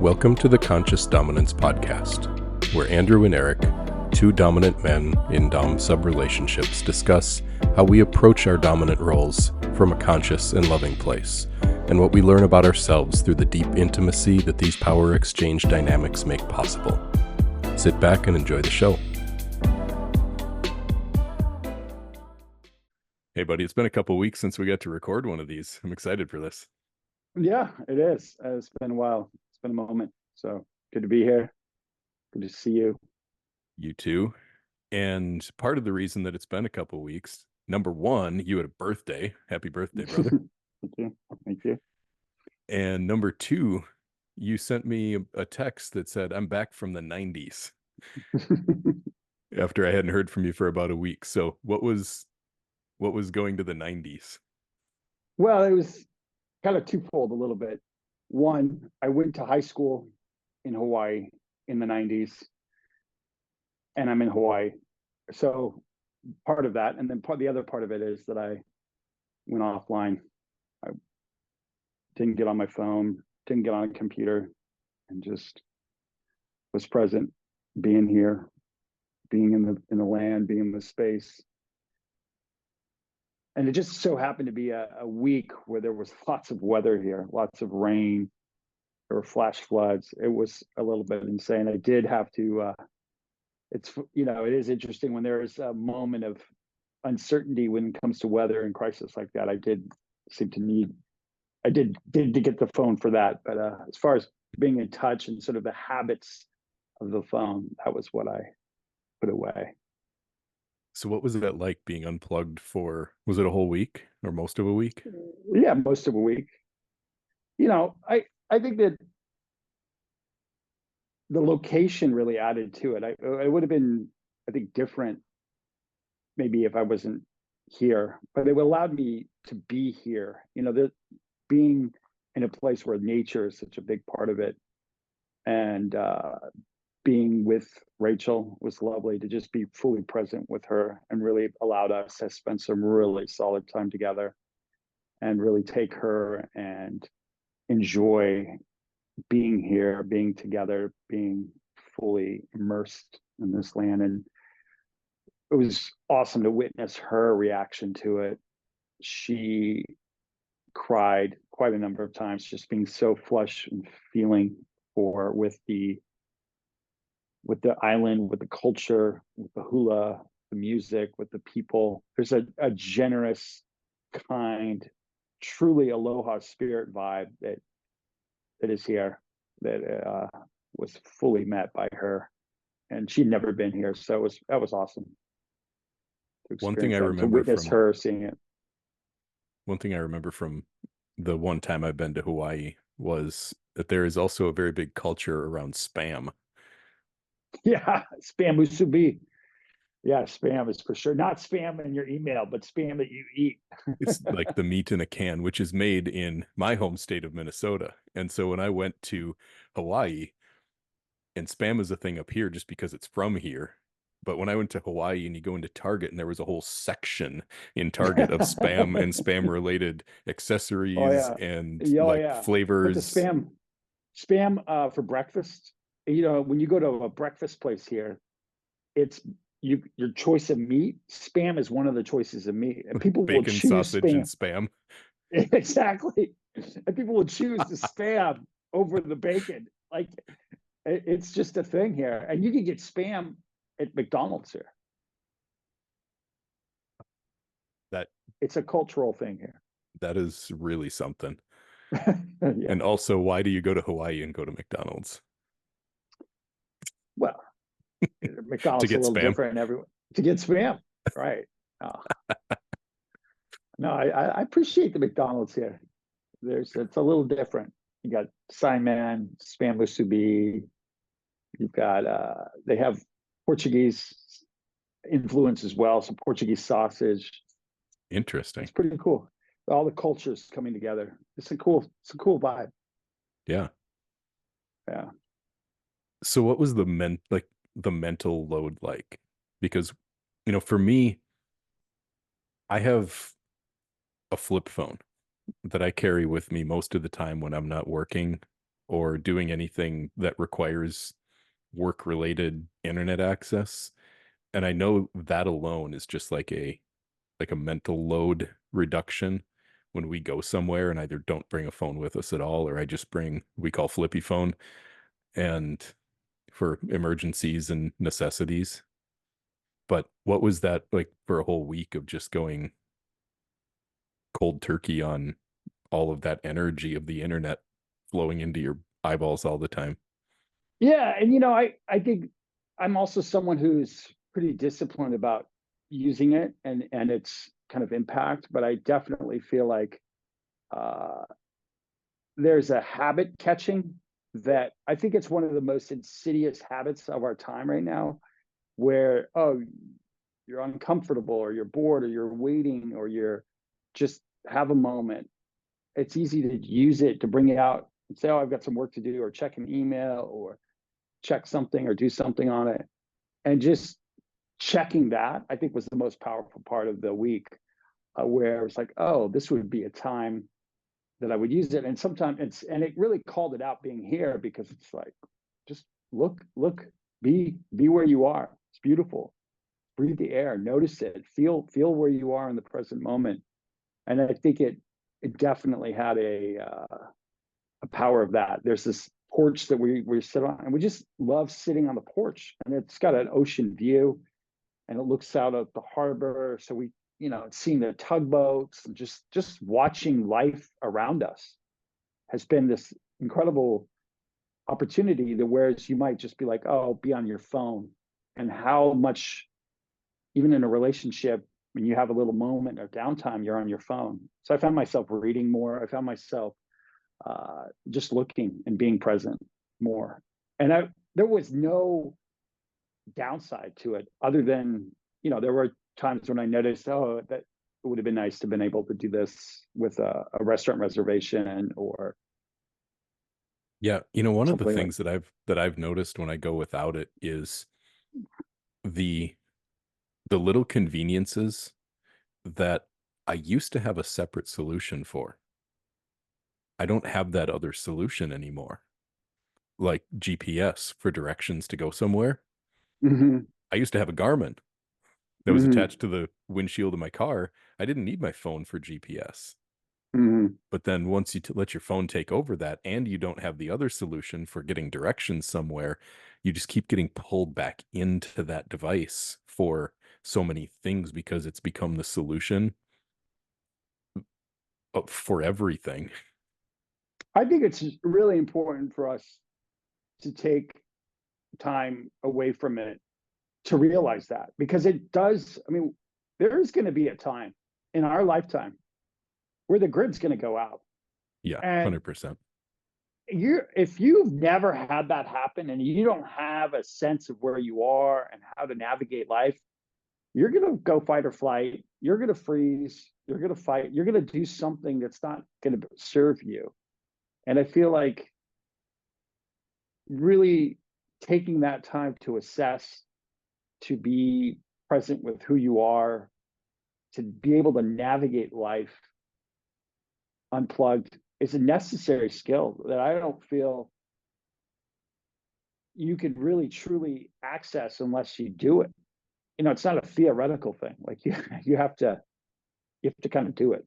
Welcome to the Conscious Dominance Podcast, where Andrew and Eric, two dominant men in dom-sub relationships, discuss how we approach our dominant roles from a conscious and loving place, and what we learn about ourselves through the deep intimacy that these power exchange dynamics make possible. Sit back and enjoy the show. Hey, buddy, it's been a couple weeks since we got to record one of these. I'm excited for this. Yeah, it is. It's been a while. It's been a moment. So good to be here. Good to see you. You too. And part of the reason that it's been a couple weeks, number one, you had a birthday. Happy birthday, brother. Thank you. Thank you. And number two, you sent me a text that said, I'm back from the 90s after I hadn't heard from you for about a week. So what was going to the 90s? Well, it was kind of twofold a little bit. One, I went to high school in Hawaii in the 90s, and I'm in Hawaii. So part of that, and then the other part of it is that I went offline. I didn't get on my phone, didn't get on a computer, and just was present, being here, being in the land, being in the space. And it just so happened to be a week where there was lots of weather here, lots of rain, there were flash floods. It was a little bit insane. I did have to, it is interesting when there is a moment of uncertainty when it comes to weather and crisis like that. I did to get the phone for that. But as far as being in touch and sort of the habits of the phone, that was what I put away. So what was that like being unplugged for, was it a whole week or most of a week? Yeah, most of a week. I think that the location really added to it. It would have been, I think, different maybe if I wasn't here, but it allowed me to be here. Being in a place where nature is such a big part of it, and being with Rachel was lovely to just be fully present with her, and really allowed us to spend some really solid time together and really take her and enjoy being here, being together, being fully immersed in this land. And it was awesome to witness her reaction to it. She cried quite a number of times, just being so flush and feeling with the island, with the culture, with the hula, the music, with the people. There's a generous, kind, truly aloha spirit vibe that is here, that was fully met by her, and she'd never been here, so that was awesome. One thing I remember to witness her seeing it. One thing I remember from the one time I've been to Hawaii was that there is also a very big culture around spam. Yeah, spam musubi. Yeah, spam is for sure not spam in your email, but spam that you eat. It's like the meat in a can, which is made in my home state of Minnesota. And so when I went to Hawaii, and spam is a thing up here just because it's from here. But when I went to Hawaii and you go into Target and there was a whole section in Target of spam and spam related accessories and flavors. But the spam for breakfast, when you go to a breakfast place here, it's your choice of meat. Spam is one of the choices of meat, and people will choose sausage spam. And spam. Exactly, and people will choose the spam over the bacon. Like, it's just a thing here, and you can get spam at McDonald's here. It's a cultural thing here. That is really something. Yeah. And also, why do you go to Hawaii and go to McDonald's? Well, McDonald's to get a little spam. Different everywhere. To get spam, right? No, I appreciate the McDonald's here. It's a little different. You got Saiman, spam musubi. You've got they have Portuguese influence as well, some Portuguese sausage. Interesting. It's pretty cool. All the cultures coming together. It's a cool vibe. Yeah. Yeah. So what was the mental load like? Because, for me, I have a flip phone that I carry with me most of the time when I'm not working or doing anything that requires work related internet access. And I know that alone is just like a mental load reduction when we go somewhere and either don't bring a phone with us at all, or I just bring, we call flippy phone, and for emergencies and necessities. But what was that like for a whole week of just going cold turkey on all of that energy of the internet flowing into your eyeballs all the time? Yeah, and you know, I think I'm also someone who's pretty disciplined about using it and its kind of impact, but I definitely feel like uh, there's a habit catching that I think it's one of the most insidious habits of our time right now, where you're uncomfortable or you're bored or you're waiting or you're just have a moment. It's easy to use it to bring it out and say, "Oh, I've got some work to do," or check an email or check something or do something on it. And just checking that, I think, was the most powerful part of the week, where it's like, oh, this would be a time that I would use it. And sometimes and it really called it out being here because it's like, just look, be where you are. It's beautiful. Breathe the air, notice it, feel where you are in the present moment. And I think it definitely had a power of that. There's this porch that we sit on, and we just love sitting on the porch, and it's got an ocean view, and it looks out at the harbor. So we, seeing the tugboats and just watching life around us has been this incredible opportunity. That whereas you might just be like, oh, be on your phone, and how much even in a relationship when you have a little moment of downtime, you're on your phone. So I found myself reading more. I found myself just looking and being present more. And there was no downside to it other than, there were times when I noticed, oh, that it would have been nice to have been able to do this with a restaurant reservation or Yeah, one of the something like. things that I've noticed when I go without it is the the little conveniences that I used to have a separate solution for. I don't have that other solution anymore. Like GPS for directions to go somewhere. Mm-hmm, I used to have a Garmin that was mm-hmm, attached to the windshield of my car. I didn't need my phone for GPS. mm-hmm. But then once you let your phone take over that and you don't have the other solution for getting directions somewhere, you just keep getting pulled back into that device for so many things because it's become the solution for everything. I think it's really important for us to take time away from it to realize that, because it does. I mean, there is going to be a time in our lifetime where the grid's going to go out. Yeah, And 100%. if you've never had that happen and you don't have a sense of where you are and how to navigate life, you're going to go fight or flight. You're going to freeze. You're going to fight. You're going to do something that's not going to serve you. And I feel like really taking that time to assess, to be present with who you are, to be able to navigate life unplugged is a necessary skill that I don't feel you could really truly access unless you do it. It's not a theoretical thing. Like you have to kind of do it.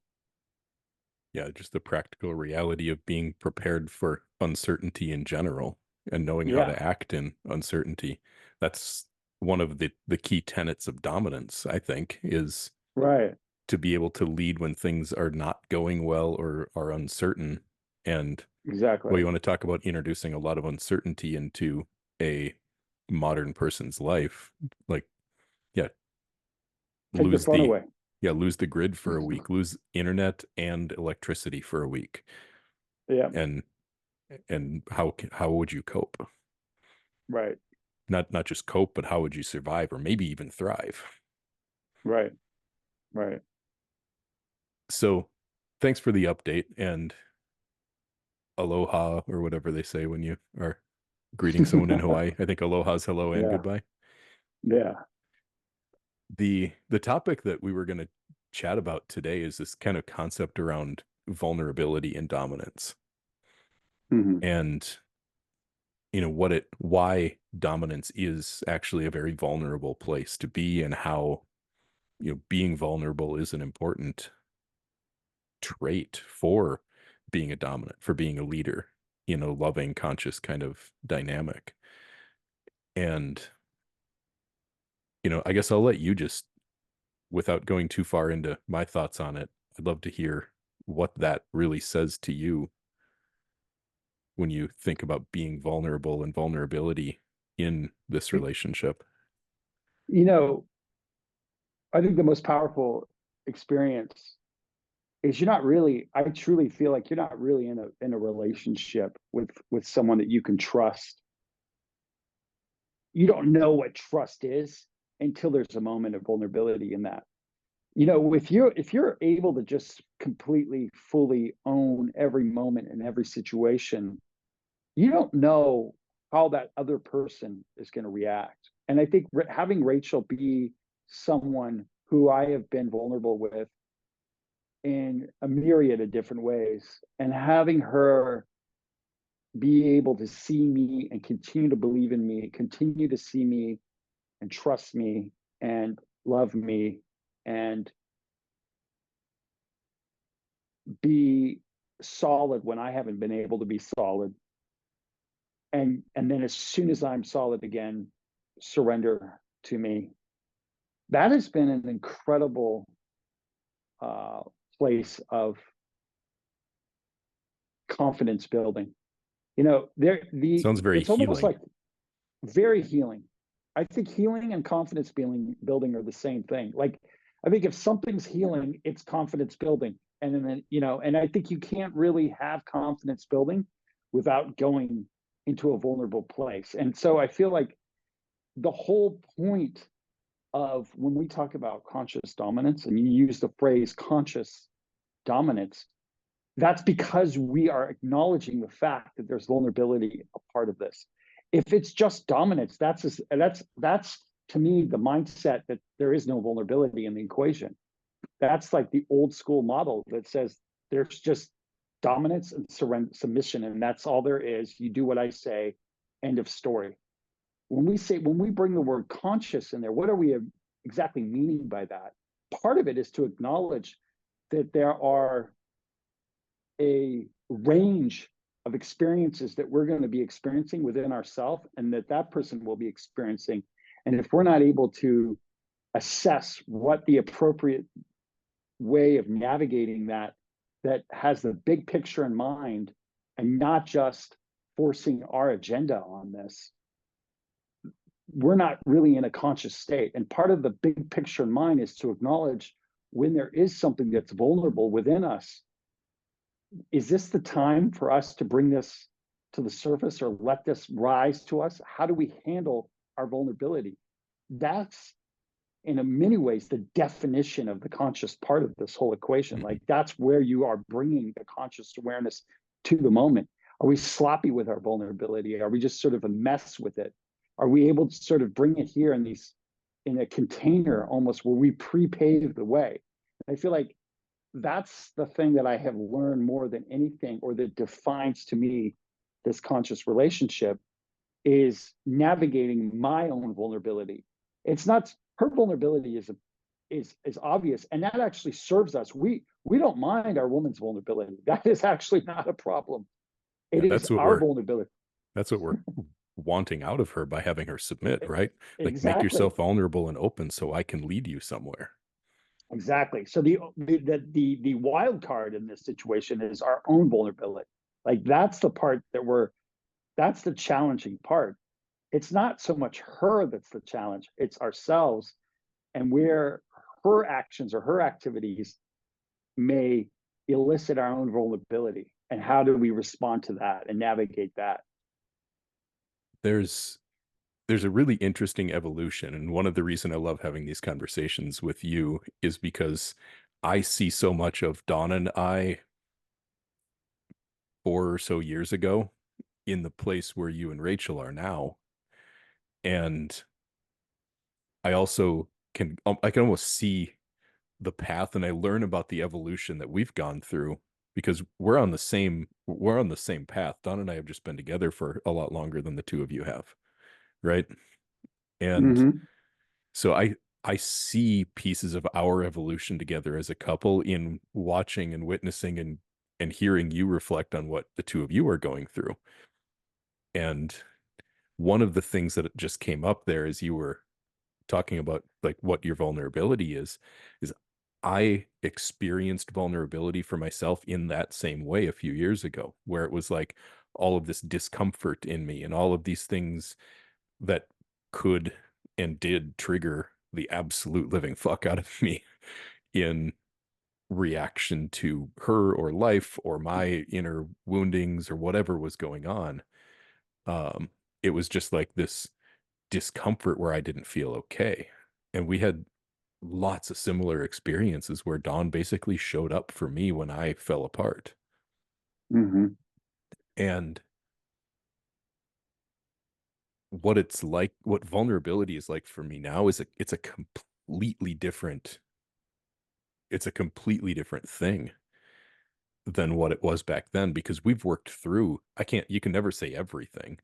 Yeah, just the practical reality of being prepared for uncertainty in general and knowing how Yeah. to act in uncertainty. That's one of the key tenets of dominance, I think, is Right. to be able to lead when things are not going well or are uncertain. And well, Exactly. you want to talk about introducing a lot of uncertainty into a modern person's life. Like, yeah, Take their lose phone the away. lose the grid for a week, lose internet and electricity for a week. Yeah. And how would you cope? Right. Not just cope, but how would you survive or maybe even thrive? Right. Right. So, thanks for the update and aloha or whatever they say when you are greeting someone in Hawaii. I think aloha is hello and Yeah. goodbye. Yeah. The topic that we were going to chat about today is this kind of concept around vulnerability and dominance. Hmm. and why dominance is actually a very vulnerable place to be, and how being vulnerable is an important trait for being a dominant, for being a leader, loving, conscious kind of dynamic. And I guess I'll let you just, without going too far into my thoughts on it, I'd love to hear what that really says to you when you think about being vulnerable and vulnerability in this relationship. You know, I think the most powerful experience is you're not really, I truly feel like you're not really in a relationship with someone that you can trust. You don't know what trust is until there's a moment of vulnerability in that. If you're able to just completely fully own every moment and every situation, you don't know how that other person is going to react. And I think having Rachel be someone who I have been vulnerable with in a myriad of different ways, and having her be able to see me and continue to believe in me, continue to see me and trust me and love me and be solid when I haven't been able to be solid. And then as soon as I'm solid again, surrender to me. That has been an incredible uh, place of confidence building. There the Sounds very it's almost healing. like very healing. I think healing and confidence building are the same thing. Like, I think if something's healing, it's confidence building. And then, and I think you can't really have confidence building without going into a vulnerable place. And so I feel like the whole point of when we talk about conscious dominance, and you use the phrase conscious dominance, that's because we are acknowledging the fact that there's vulnerability a part of this. If it's just dominance, that's to me the mindset that there is no vulnerability in the equation. That's like the old school model that says there's just dominance and submission, and that's all there is. You do what I say, end of story. When we bring the word conscious in there, what are we exactly meaning by that? Part of it is to acknowledge that there are a range of experiences that we're going to be experiencing within ourselves, and that person will be experiencing. And if we're not able to assess what the appropriate way of navigating that has the big picture in mind, and not just forcing our agenda on this, we're not really in a conscious state. And part of the big picture in mind is to acknowledge when there is something that's vulnerable within us. Is this the time for us to bring this to the surface or let this rise to us? How do we handle our vulnerability? That's in many ways the definition of the conscious part of this whole equation. Mhm. Like, that's where you are bringing the conscious awareness to the moment. Are we sloppy with our vulnerability? Are we just sort of a mess with it? Are we able to sort of bring it here in a container almost where we pre-pave the way? I feel like that's the thing that I have learned more than anything, or that defines to me this conscious relationship, is navigating my own vulnerability. It's not her vulnerability is obvious, and that actually serves us. We don't mind our woman's vulnerability. That is actually not a problem. It Yeah, is our vulnerability. that's what we're wanting out of her by having her submit, right? Like, make Exactly. yourself vulnerable and open so I can lead you somewhere. Exactly. So the wild card in this situation is our own vulnerability. Like, that's the part that's the challenging part. It's not so much her that's the challenge, it's ourselves, and where her actions or her activities may elicit our own vulnerability, and how do we respond to that and navigate that. There's there's a really interesting evolution, and one of the reason I love having these conversations with you is because I see so much of Dawn and I 4 or so years ago in the place where you and Rachel are now. And I also I can almost see the path, and I learn about the evolution that we've gone through because we're on the same path. Don and I have just been together for a lot longer than the two of you have, right? And Hmm. so I see pieces of our evolution together as a couple in watching and witnessing and hearing you reflect on what the two of you are going through. And one of the things that just came up there as you were talking about like what your vulnerability is I experienced vulnerability for myself in that same way a few years ago, where it was like all of this discomfort in me and all of these things that could and did trigger the absolute living fuck out of me in reaction to her or life or my inner woundings or whatever was going on. Um, it was just like this discomfort where I didn't feel okay. And we had lots of similar experiences where Dawn basically showed up for me when I fell apart. Hmm. And what it's like, what vulnerability is like for me now is it's a completely different thing than what it was back then because we've worked through, you can never say everything,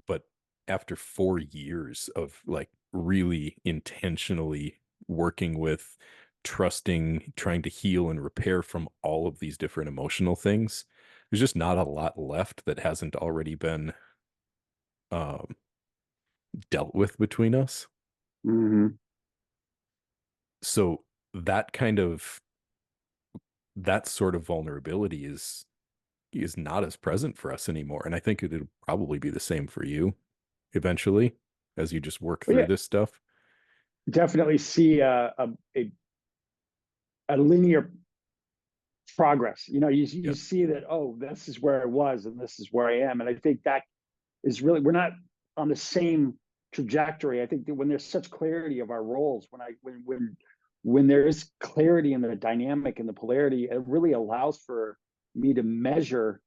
but after 4 years of like really intentionally working with, trusting, trying to heal and repair from all of these different emotional things, there's just not a lot left that hasn't already been um, dealt with between us. Hmm. So that kind of that sort of vulnerability is not as present for us anymore. And I think it'll probably be the same for you eventually as you just work But through yeah, this stuff. definitely see a linear progress. You Yep. see that, oh, this is where I was and this is where I am. And I think that is really, we're not on the same trajectory. I think that when there's such clarity of our roles, when there is clarity in the dynamic and the polarity, it really allows for me to measure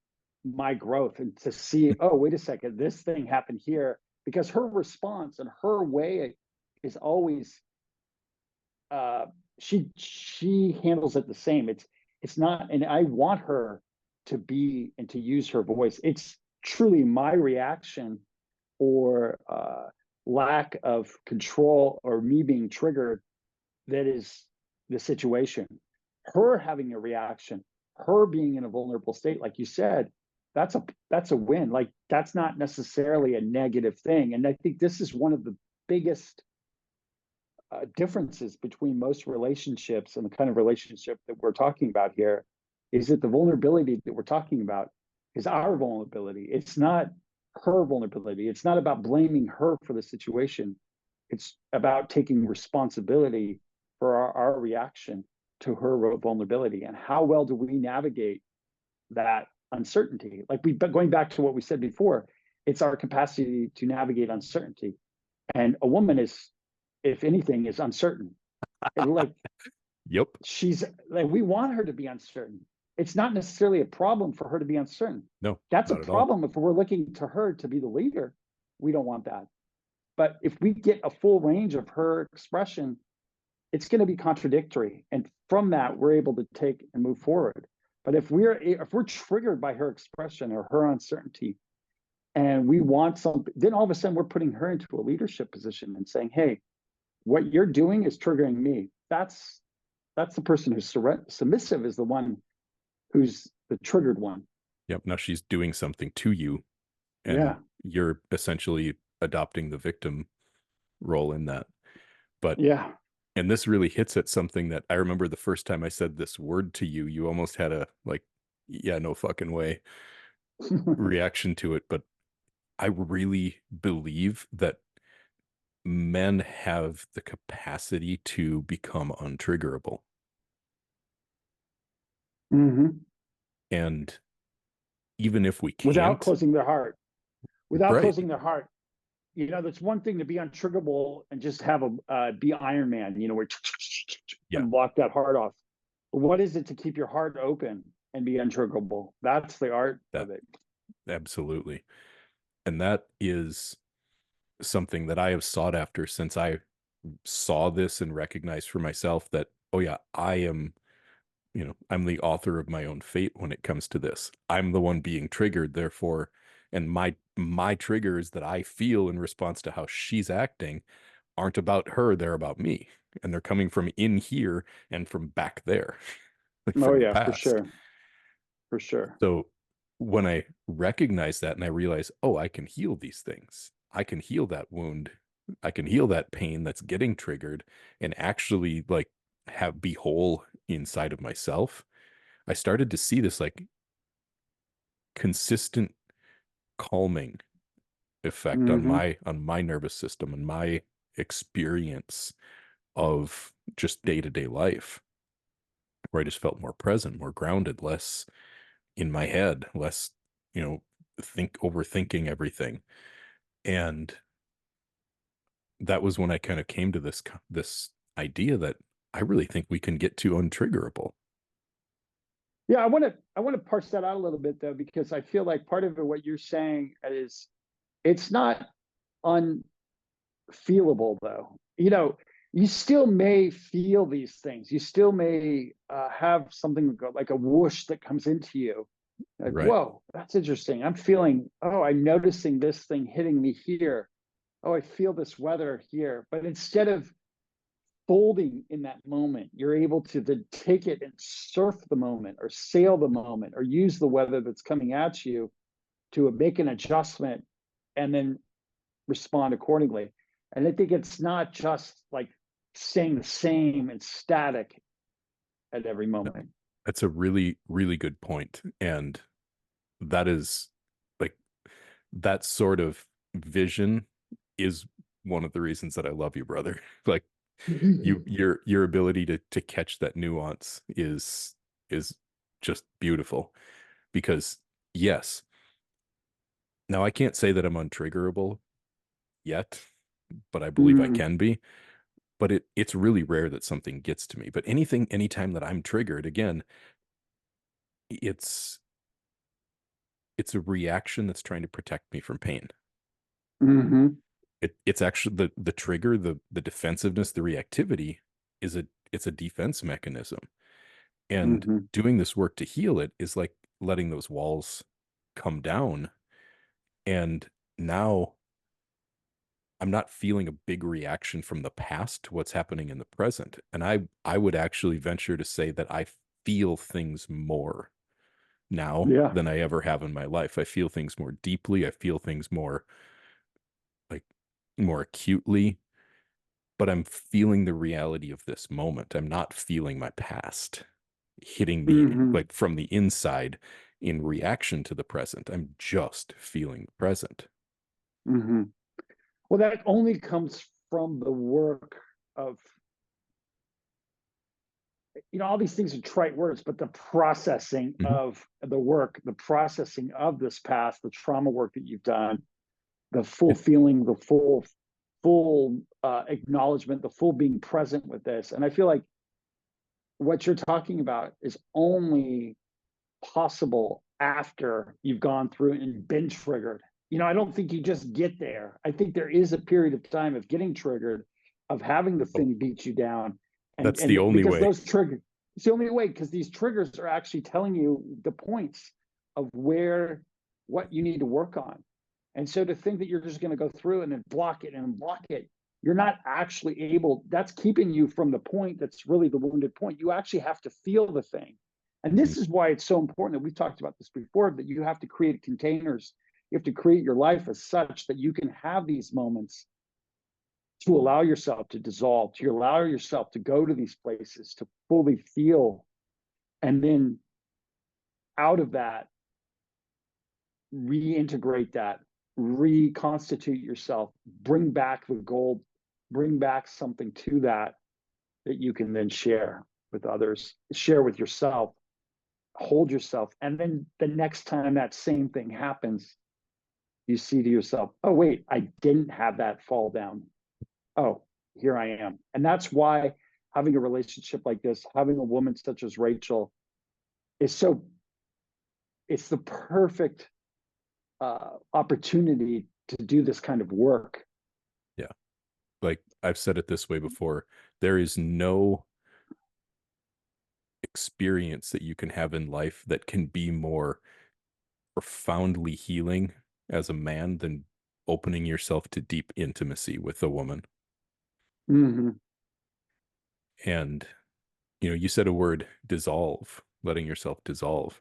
my growth and to see, oh, wait a second, this thing happened here. Because her response and her way is always uh, she handles it the same. It's not, and I want her to be and to use her voice. It's truly my reaction or lack of control or me being triggered that is the situation. Her having a reaction, her being in a vulnerable state, like you said, that's a win. Like that's not necessarily a negative thing. And I think this is one of the biggest differences between most relationships and the kind of relationship that we're talking about here is that the vulnerability that we're talking about is our vulnerability. It's not her vulnerability. It's not about blaming her for the situation. It's about taking responsibility for our reaction to her vulnerability and how well do we navigate that uncertainty. Like going back to what we said before, it's our capacity to navigate uncertainty. And a woman is, if anything, is uncertain. And like Yep. she's like, we want her to be uncertain. It's not necessarily a problem for her to be uncertain. No, That's a not at all. problem if we're looking to her to be the leader. We don't want that. But if we get a full range of her expression, it's going to be contradictory. And from that, we're able to take and move forward. But if we're triggered by her expression or her uncertainty, and we want something, then all of a sudden we're putting her into a leadership position and saying, "Hey, what you're doing is triggering me." That's the person who's submissive is the one who's the triggered one. Yep. Now she's doing something to you, and Yeah, you're essentially adopting the victim role in that. But, yeah. and this really hits at something that I remember the first time I said this word to you, you almost had a like, yeah, no fucking way reaction to it. But I really believe that men have the capacity to become untriggerable. Hmm. And even if we Without can't, closing their heart, without right. closing their heart. That's one thing to be untriggerable and just have a be Iron Man. Where Yeah, and block that heart off. But what is it to keep your heart open and be untriggerable? That's the art that of it. absolutely. And that is something that I have sought after since I saw this and recognized for myself that, oh yeah, I'm the author of my own fate when it comes to this. I'm the one being triggered, therefore, and my triggers that I feel in response to how she's acting aren't about her, they're about me. And they're coming from in here and from back there, like Oh from the yeah, for past. sure. For sure. So when I recognize that and I realize, oh, I can heal these things, I can heal that wound, I can heal that pain that's getting triggered and actually like have be whole inside of myself. I started to see this like consistent calming effect on Hmm. my nervous system and my experience of just day-to-day life, where I just felt more present, more grounded, less in my head, less, you know, overthinking everything. And that was when I kind of came to this idea that I really think we can get to untriggerable. Yeah, I want to parse that out a little bit though, because I feel like part of it, what you're saying is it's not unfeelable though. You still may feel these things. You still may have something like a whoosh that comes into you. Like, Right. whoa, that's interesting. I'm feeling, oh, I'm noticing this thing hitting me here. Oh, I feel this weather here. But instead of folding in that moment, you're able to then take it and surf the moment or sail the moment or use the weather that's coming at you to make an adjustment and then respond accordingly. And I think it's not just like staying the same and static at every moment. That's a really, really good point. And that is like that sort of vision is one of the reasons that I love you, brother. Like your ability to catch that nuance is just beautiful because yes, now I can't say that I'm untriggerable yet, but I believe I Mm, can be. But it's really rare that something gets to me. But anytime that I'm triggered, again, it's it's a reaction that's trying to protect me from pain. hmm It's actually the trigger, the defensiveness, the reactivity is it's a defense mechanism. And hmm doing this work to heal it is like letting those walls come down. And now I'm not feeling a big reaction from the past to what's happening in the present. And I would actually venture to say that I feel things more now Yeah. than I ever have in my life. I feel things more deeply. I feel things like more acutely, but I'm feeling the reality of this moment. I'm not feeling my past hitting me hmm like from the inside in reaction to the present. I'm just feeling the present. hmm Well, that only comes from the work of, all these things are trite words, but the processing Mhm. of the work, the processing of this past, the trauma work that you've done, the full Yeah. feeling, the full acknowledgement, the full being present with this. And I feel like what you're talking about is only possible after you've gone through and been triggered. I don't think you just get there. I think there is a period of time of getting triggered, of having the Oh, thing beat you down. And that's the and only because way. those triggers, it's the only way, because these triggers are actually telling you the points of what you need to work on. And so to think that you're just going to go through and then block it and block it, you're not actually able, that's keeping you from the point that's really the wounded point. You actually have to feel the thing. And Mhm. this is why it's so important that we've talked about this before, that you have to create containers. You have to create your life as such that you can have these moments to allow yourself to dissolve, to allow yourself to go to these places, to fully feel. And then out of that, reintegrate that, reconstitute yourself, bring back the gold, bring back something to that you can then share with others, share with yourself, hold yourself. And then the next time that same thing happens, you see to yourself, oh, wait, I didn't have that fall down. Oh, here I am. And that's why having a relationship like this, having a woman such as Rachel is it's the perfect opportunity to do this kind of work. Yeah. Like I've said it this way before, there is no experience that you can have in life that can be more profoundly healing as a man than opening yourself to deep intimacy with a woman. Hmm. And, you said a word, dissolve, letting yourself dissolve.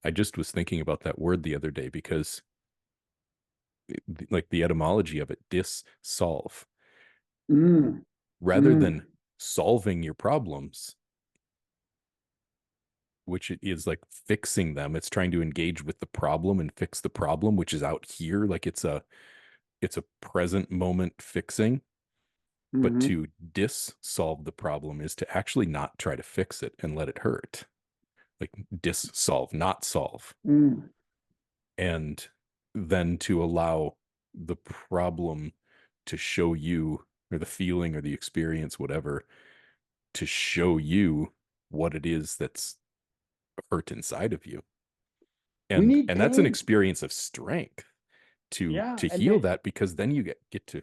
I just was thinking about that word the other day because, like, the etymology of it, dissolve, Mm. rather Mm. than solving your problems, which it is like fixing them. It's trying to engage with the problem and fix the problem, which is out here. Like it's a present moment fixing. But Hmm. to dissolve the problem is to actually not try to fix it and let it hurt. Like dissolve, not solve. Mm. And then to allow the problem to show you, or the feeling or the experience, whatever, to show you what it is that's hurt inside of you. We and need and that's an pain. experience of strength to Yeah. to And heal that, that, because then you get to,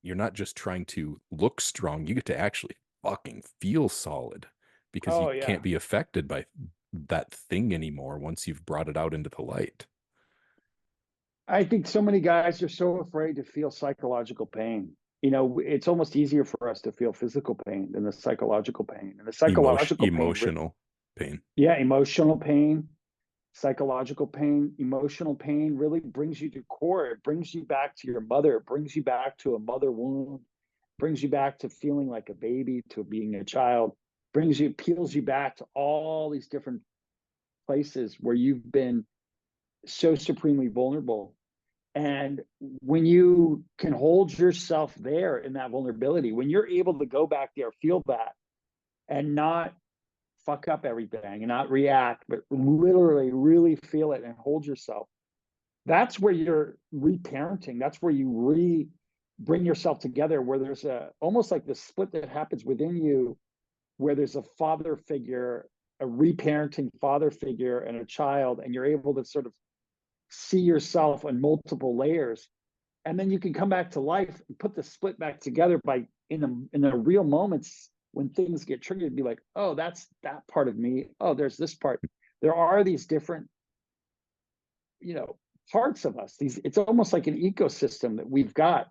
you're not just trying to look strong, you get to actually fucking feel solid, because you oh, can't yeah. be affected by that thing anymore once you've brought it out into the light. I think so many guys are so afraid to feel psychological pain. It's almost easier for us to feel physical pain than the psychological pain. And the psychological pain, Emotional pain. yeah, emotional pain, psychological pain, emotional pain really brings you to core. It brings you back to your mother. It brings you back to a mother wound. Brings you back to feeling like a baby, to being a child. Peels you back to all these different places where you've been so supremely vulnerable. And when you can hold yourself there in that vulnerability, when you're able to go back there, feel that, and not fuck up everything and not react, but literally really feel it and hold yourself, that's where you're reparenting. That's where you bring yourself together, where there's a almost like the split that happens within you, where there's a father figure, a reparenting father figure and a child, and you're able to sort of see yourself on multiple layers. And then you can come back to life and put the split back together by in the real moments when things get triggered, be like, oh, that's that part of me. Oh, there's this part. There are these different, you know, parts of us. It's almost like an ecosystem that we've got.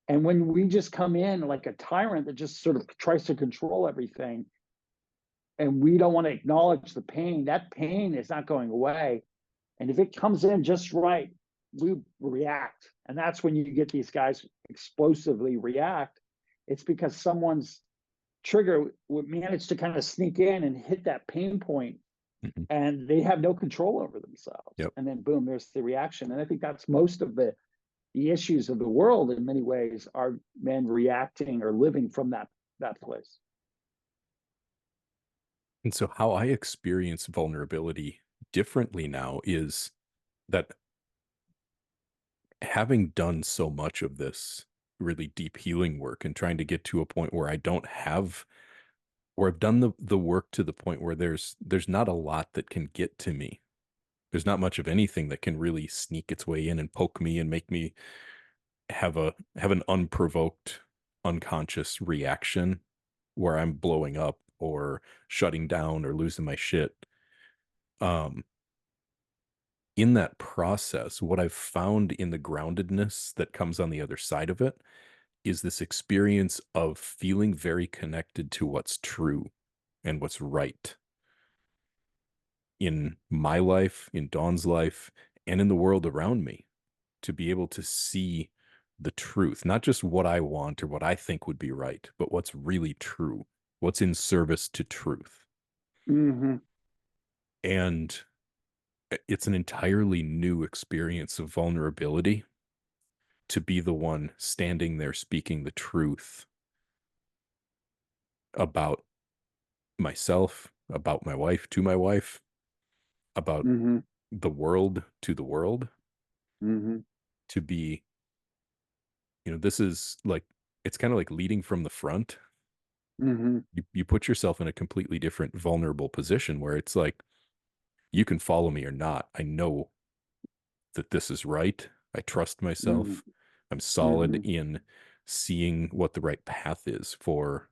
And when we just come in like a tyrant that just sort of tries to control everything, and we don't want to acknowledge the pain, that pain is not going away. And if it comes in just right, we react. And that's when you get these guys explosively react. It's because someone's trigger would manage to kind of sneak in and hit that pain point, Mhm. and they have no control over themselves. Yep. And then boom, there's the reaction. And I think that's most of the issues of the world in many ways are men reacting or living from that place. And so how I experience vulnerability differently now is that, having done so much of this really deep healing work and trying to get to a point where I don't have, where I've done the work to the point where there's not a lot that can get to me. There's not much of anything that can really sneak its way in and poke me and make me have an unprovoked, unconscious reaction where I'm blowing up or shutting down or losing my shit. Um, in that process, what I've found in the groundedness that comes on the other side of it is this experience of feeling very connected to what's true and what's right in my life, in Dawn's life, and in the world around me, to be able to see the truth, not just what I want or what I think would be right, but what's really true, what's in service to truth. Mm-hmm. And it's an entirely new experience of vulnerability to be the one standing there speaking the truth about myself, about my wife to my wife, about Mm-hmm. the world to the world, Mm-hmm. to be, this is like, it's kind of like leading from the front. Mm-hmm. You put yourself in a completely different vulnerable position where it's like, you can follow me or not. I know that this is right. I trust Mm-hmm. myself. I'm solid Mm-hmm. in seeing what the right path is for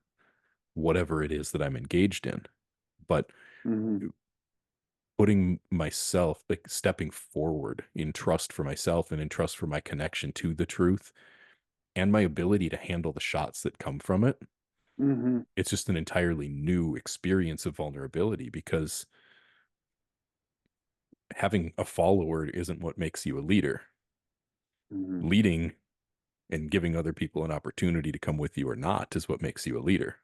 whatever it is that I'm engaged in. But Hmm. putting myself, like stepping forward in trust for myself and in trust for my connection to the truth and my ability to handle the shots that come from it. Hmm. It's just an entirely new experience of vulnerability, because having a follower isn't what makes you a leader. Hmm. Leading and giving other people an opportunity to come with you or not is what makes you a leader.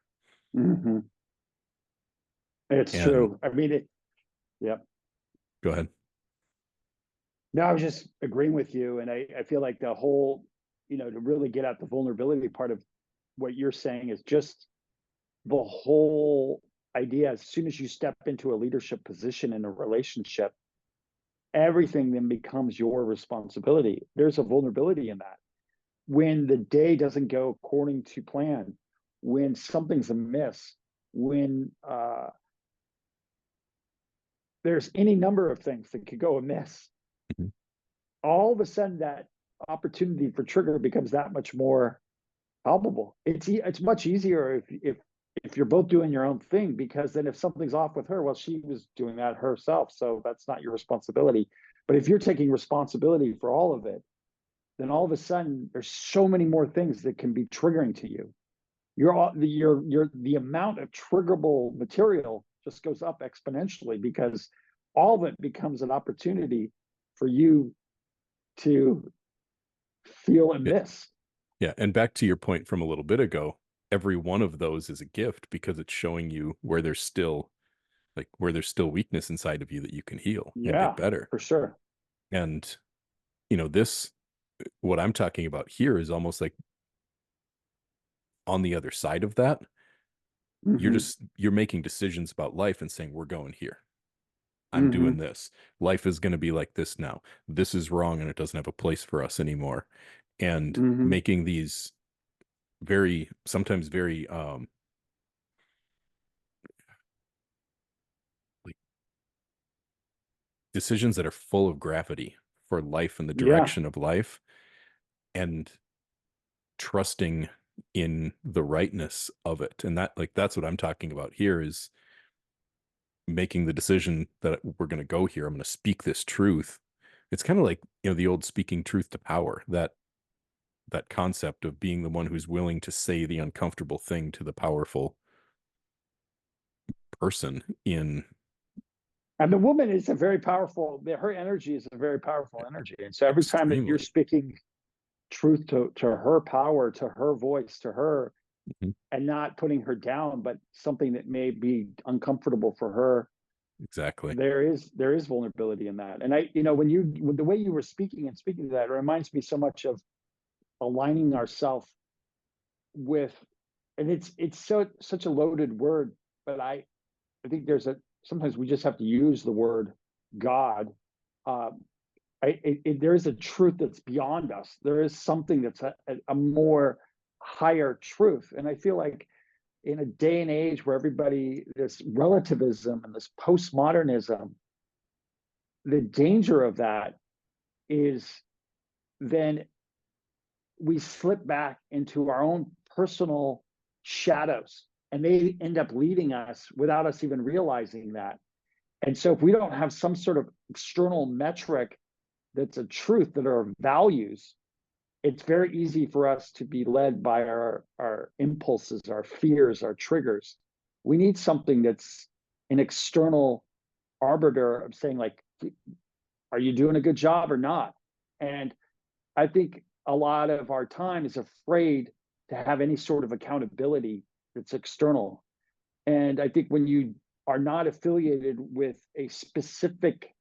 Hmm. It's And true. I mean, yeah. go ahead. No, I was just agreeing with you. And I feel like the whole, to really get at the vulnerability part of what you're saying is just the whole idea. As soon as you step into a leadership position in a relationship, everything then becomes your responsibility. There's a vulnerability in that. When the day doesn't go according to plan, when something's amiss, when there's any number of things that could go amiss, Mhm. all of a sudden that opportunity for trigger becomes that much more palpable. It's much easier if you're both doing your own thing, because then if something's off with her, well, she was doing that herself, so that's not your responsibility. But if you're taking responsibility for all of it, then all of a sudden there's so many more things that can be triggering to you. The amount of triggerable material just goes up exponentially, because all of it becomes an opportunity for you to feel Yeah. amiss. Yeah. And back to your point from a little bit ago, every one of those is a gift, because it's showing you where there's still weakness inside of you that you can heal and get Yeah, better. for sure. And, this, what I'm talking about here is almost like on the other side of that. Hmm. You're making decisions about life and saying, we're going here. I'm doing Hmm. this. Life is going to be like this now. This is wrong and it doesn't have a place for us anymore. And Hmm. making these sometimes very like decisions that are full of gravity for life and the Yeah. direction of life, and trusting in the rightness of it. And that's what I'm talking about here, is making the decision that we're going to go here. I'm going to speak this truth. It's kind of like, the old speaking truth to power, that concept of being the one who's willing to say the uncomfortable thing to the powerful person in And the woman is a very powerful, her energy is a very powerful energy. And so every time that you're extremely. speaking truth to her power, to her voice, to her, Mhm. and not putting her down, but something that may be uncomfortable for her, Exactly. there is vulnerability in that. And when the way you were speaking and speaking to that, it reminds me so much of aligning ourselves with, and it's such a loaded word, but I think sometimes we just have to use the word God. Uh, there is a truth that's beyond us. There is something that's a more higher truth. And I feel like in a day and age where this relativism and this postmodernism, the danger of that is then we slip back into our own personal shadows, and they end up leading us without us even realizing that. And so if we don't have some sort of external metric that's a truth, that are values, it's very easy for us to be led by our impulses, our fears, our triggers. We need something that's an external arbiter of saying, like, are you doing a good job or not? And I think a lot of our time is afraid to have any sort of accountability that's external. And I think when you are not affiliated with a specific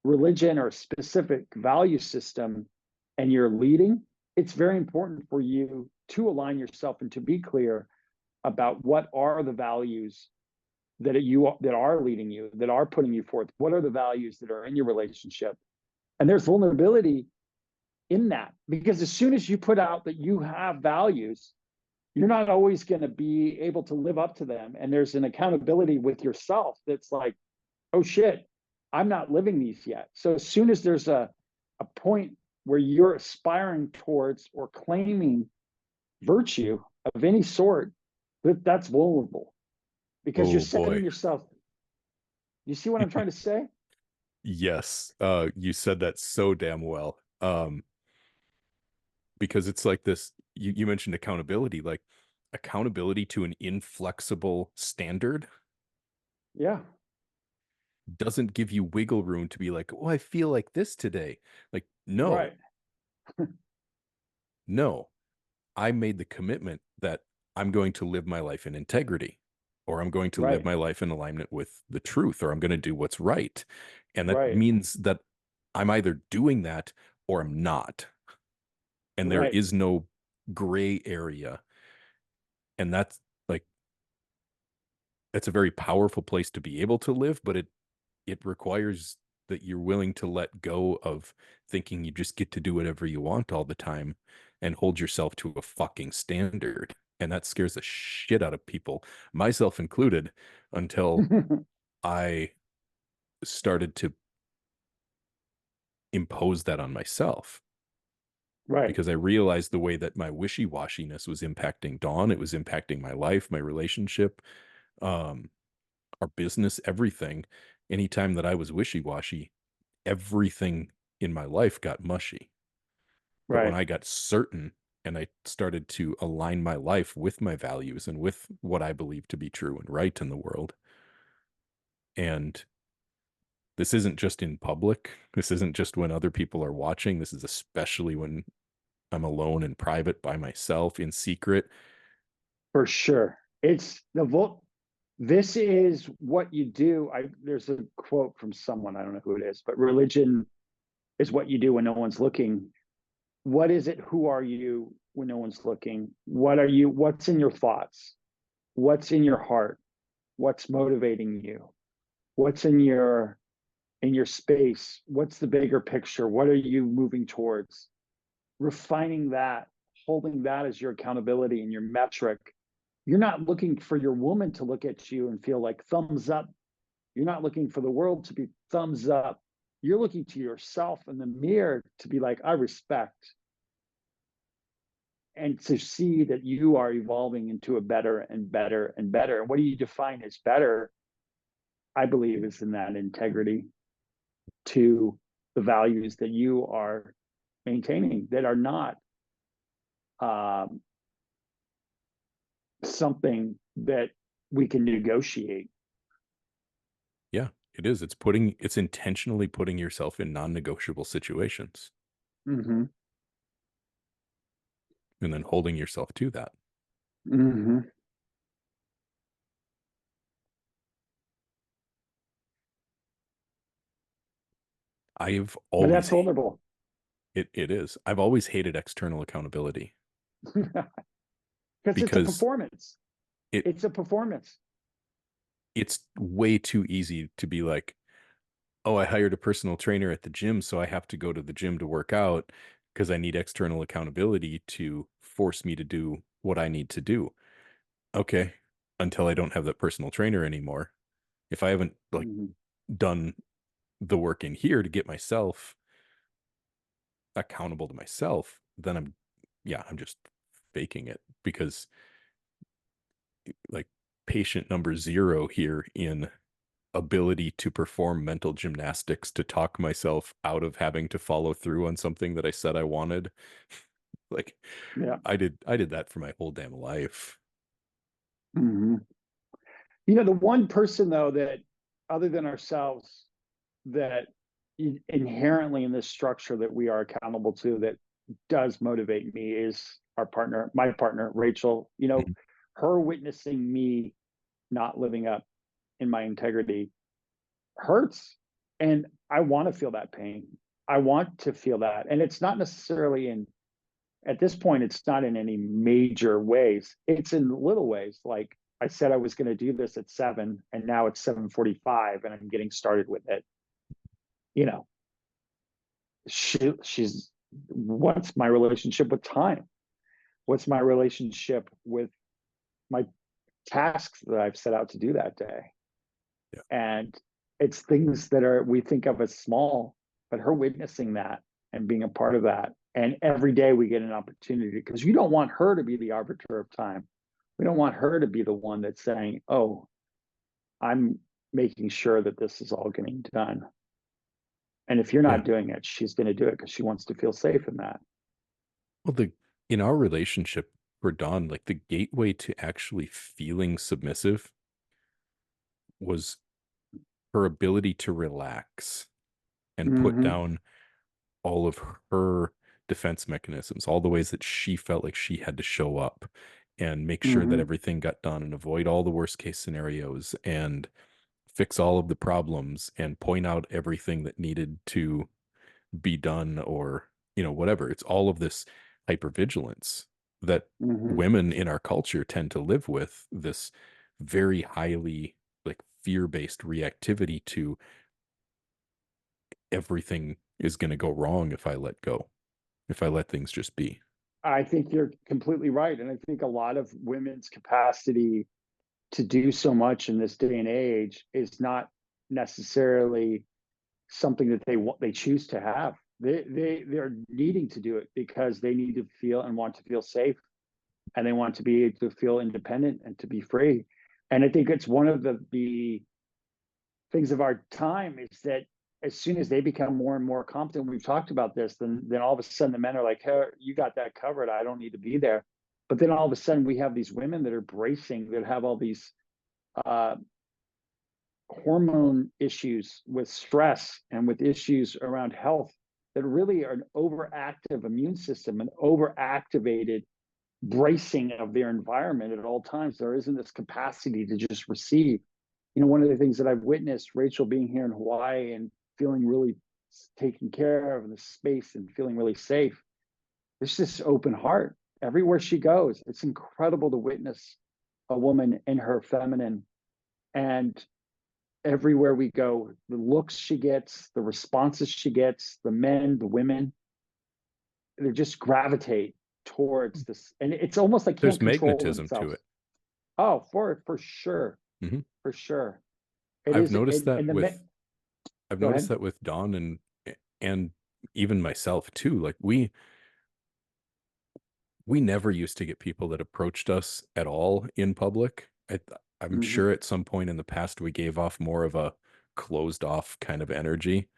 religion or a specific value system and you're leading, it's very important for you to align yourself and to be clear about what are the values that are leading you, that are putting you forth. What are the values that are in your relationship? And there's vulnerability in that, because as soon as you put out that you have values, you're not always going to be able to live up to them. And there's an accountability with yourself that's like, oh shit, I'm not living these yet. So as soon as there's a point where you're aspiring towards or claiming virtue of any sort, that's vulnerable, because you're Oh setting boy. yourself You see what I'm trying to say? Yes, you said that so damn well. Because it's like this, you mentioned accountability, like accountability to an inflexible standard Yeah, doesn't give you wiggle room to be like, oh, I feel like this today. Like, no, right, no, I made the commitment that I'm going to live my life in integrity, or I'm going to live right, my life in alignment with the truth, or I'm going to do what's right. And that right, means that I'm either doing that or I'm not. And there right, is no gray area. And that's like, that's a very powerful place to be able to live, but it requires that you're willing to let go of thinking you just get to do whatever you want all the time and hold yourself to a fucking standard. And that scares the shit out of people, myself included, until I started to impose that on myself right, because I realized the way that my wishy-washiness was impacting Dawn. It was impacting my life, my relationship, um, our business, everything. Anytime that I was wishy-washy, everything in my life got mushy. But when right. I got certain and I started to align my life with my values and with what I believe to be true and right in the world, and this isn't just in public, this isn't just when other people are watching, this is especially when I'm alone in private by myself in secret. For sure. It's the vote. This is what you do. There's a quote from someone, I don't know who it is, but religion is what you do when no one's looking. What is it? Who are you when no one's looking? What are you? What's in your thoughts? What's in your heart? What's motivating you? What's in your space? What's the bigger picture? What are you moving towards? Refining that, holding that as your accountability and your metric. You're not looking for your woman to look at you and feel like thumbs up. You're not looking for the world to be thumbs up. You're looking to yourself in the mirror to be like, I respect, and to see that you are evolving into a better and better and better. And what do you define as better? I believe is in that integrity to the values that you are maintaining that are not um, something that we can negotiate. Yeah, it is. It's intentionally putting yourself in non-negotiable situations Mm-hmm. and then holding yourself to that. Mm-hmm. I've But that's always vulnerable it is. I've always hated external accountability because it's a because performance. it It's a performance. it's way too easy to be like, oh, I hired a personal trainer at the gym, so I have to go to the gym to work out because I need external accountability to force me to do what I need to do. Okay, until I don't have that personal trainer anymore. If I haven't like Mm-hmm. done the work in here to get myself accountable to myself, then I'm just faking it because like patient number zero here in ability to perform mental gymnastics to talk myself out of having to follow through on something that I said I wanted. Like Yeah. I did that for my whole damn life. Mm-hmm. You know, the one person though that, other than ourselves, that inherently in this structure that we are accountable to, that does motivate me is our partner, my partner, Rachel. You know, Mhm. her witnessing me not living up in my integrity hurts. And I want to feel that pain. I want to feel that. And it's not necessarily in, at this point, it's not in any major ways. It's in little ways. Like I said, I was going to do this at 7 and now it's 7:45 and I'm getting started with it. You know, she's, what's my relationship with time? What's my relationship with my tasks that I've set out to do that day? Yeah. And it's things that are, we think of as small, but her witnessing that and being a part of that. And every day we get an opportunity, because you don't want her to be the arbiter of time. We don't want her to be the one that's saying, oh, I'm making sure that this is all getting done. And if you're Yeah. not doing it, she's going to do it because she wants to feel safe in that. Well, the in our relationship for Dawn, like the gateway to actually feeling submissive was her ability to relax and put Mm-hmm. down all of her defense mechanisms, all the ways that she felt like she had to show up and make sure that Mm-hmm. everything got done and avoid all the worst case scenarios and fix all of the problems and point out everything that needed to be done or, whatever. It's all of this hypervigilance that Mm-hmm. women in our culture tend to live with, this very highly like fear-based reactivity to everything is going to go wrong if I let go, if I let things just be. I think you're completely right. And I think a lot of women's capacity to do so much in this day and age is not necessarily something that they choose to have. They're needing to do it because they need to feel and want to feel safe, and they want to be able to feel independent and to be free. And I think it's one of the things of our time is that as soon as they become more and more competent, we've talked about this, then all of a sudden the men are like, hey, you got that covered. I don't need to be there. But then all of a sudden we have these women that are bracing, that have all these uh, hormone issues with stress and with issues around health that really are an overactive immune system, an overactivated bracing of their environment at all times. There isn't this capacity to just receive. One of the things that I've witnessed, Rachel being here in Hawaii and feeling really taken care of in the space and feeling really safe, there's this open heart everywhere she goes. It's incredible to witness a woman in her feminine. And everywhere we go, the looks she gets, the responses she gets, the men, the women, they just gravitate towards this. And it's almost like There's can't control magnetism to themselves. it. Oh, for sure. Hmm. For sure. It I've is. noticed that And the men, with I've go noticed ahead. that with Dawn and even myself too. Like we never used to get people that approached us at all in public. I'm Mm-hmm. sure at some point in the past we gave off more of a closed off kind of energy.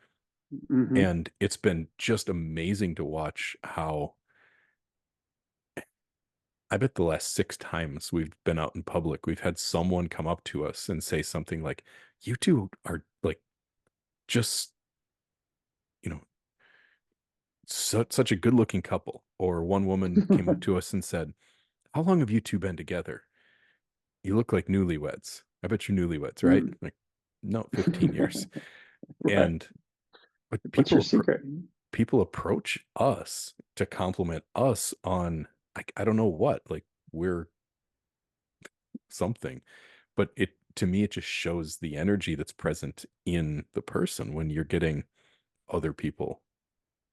Mm-hmm. And it's been just amazing to watch how I bet the last 6 times we've been out in public, we've had someone come up to us and say something like, "You two are like just, you know, such a good looking couple." Or one woman came up to us and said, "How long have you two been together? You look like newlyweds. I bet you're newlyweds, right?" Mm. Like, no, 15 years. Right. And but What's your secret? people approach us to compliment us on I don't know what, like we're something. But it to me it just shows the energy that's present in the person when you're getting other people,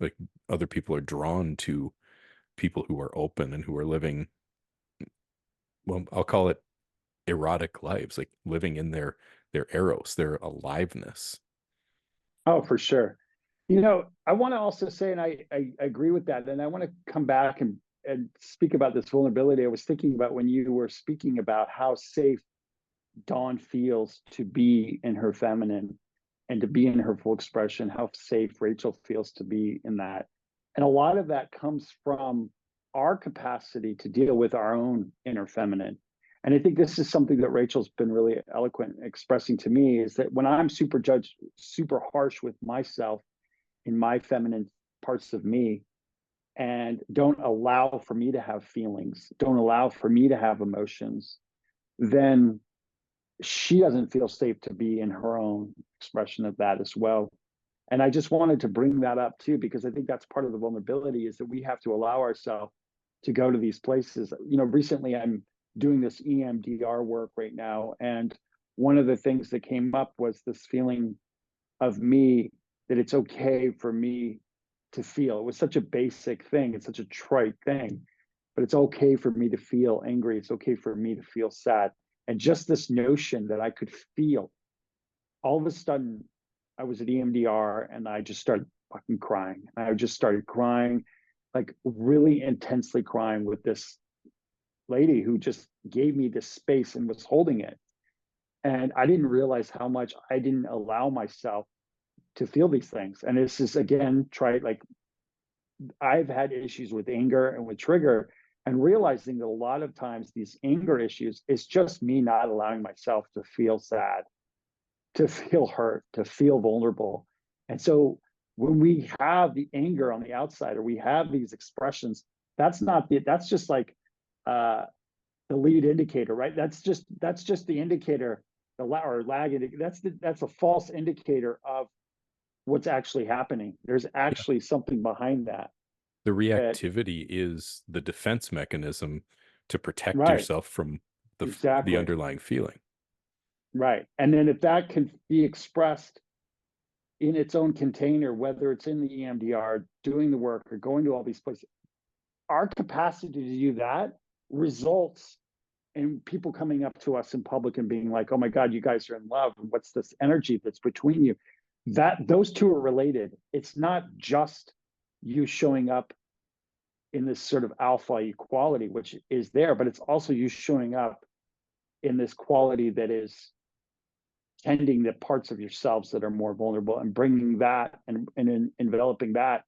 like other people are drawn to people who are open and who are living, well, I'll call it erotic lives, like living in their eros, their aliveness. Oh, for sure. I want to also say, and I agree with that, and I want to come back and speak about this vulnerability. I was thinking about when you were speaking about how safe Dawn feels to be in her feminine and to be in her full expression, how safe Rachel feels to be in that. And a lot of that comes from our capacity to deal with our own inner feminine. And I think this is something that Rachel's been really eloquent expressing to me is that when I'm super harsh with myself in my feminine parts of me, and don't allow for me to have feelings, don't allow for me to have emotions, then she doesn't feel safe to be in her own expression of that as well. And I just wanted to bring that up too, because I think that's part of the vulnerability is that we have to allow ourselves to go to these places. Recently I'm doing this EMDR work right now. And one of the things that came up was this feeling of me that it's okay for me to feel. It was such a basic thing, it's such a trite thing, but it's okay for me to feel angry. It's okay for me to feel sad. And just this notion that I could feel, all of a sudden, I was at EMDR and I just started fucking crying. I just started crying, like really intensely crying with this lady who just gave me this space and was holding it. And I didn't realize how much I didn't allow myself to feel these things. And this is again, try like I've had issues with anger and with trigger, and realizing that a lot of times these anger issues is just me not allowing myself to feel sad, to feel hurt, to feel vulnerable. And so when we have the anger on the outside, or we have these expressions, that's just like uh the lead indicator, right? That's just the indicator, or lag indicator. That's a false indicator of what's actually happening. There's Yeah. actually something behind that. The That reactivity is the defense mechanism to protect right, yourself from the exactly, underlying feeling. right. And then if that can be expressed in its own container, whether it's in the EMDR, doing the work, or going to all these places, our capacity to do that results in people coming up to us in public and being like, "Oh my God, you guys are in love. What's this energy that's between you?" That those two are related. It's not just you showing up in this sort of alpha equality, which is there, but it's also you showing up in this quality that is tending the parts of yourselves that are more vulnerable, and bringing that, and in enveloping that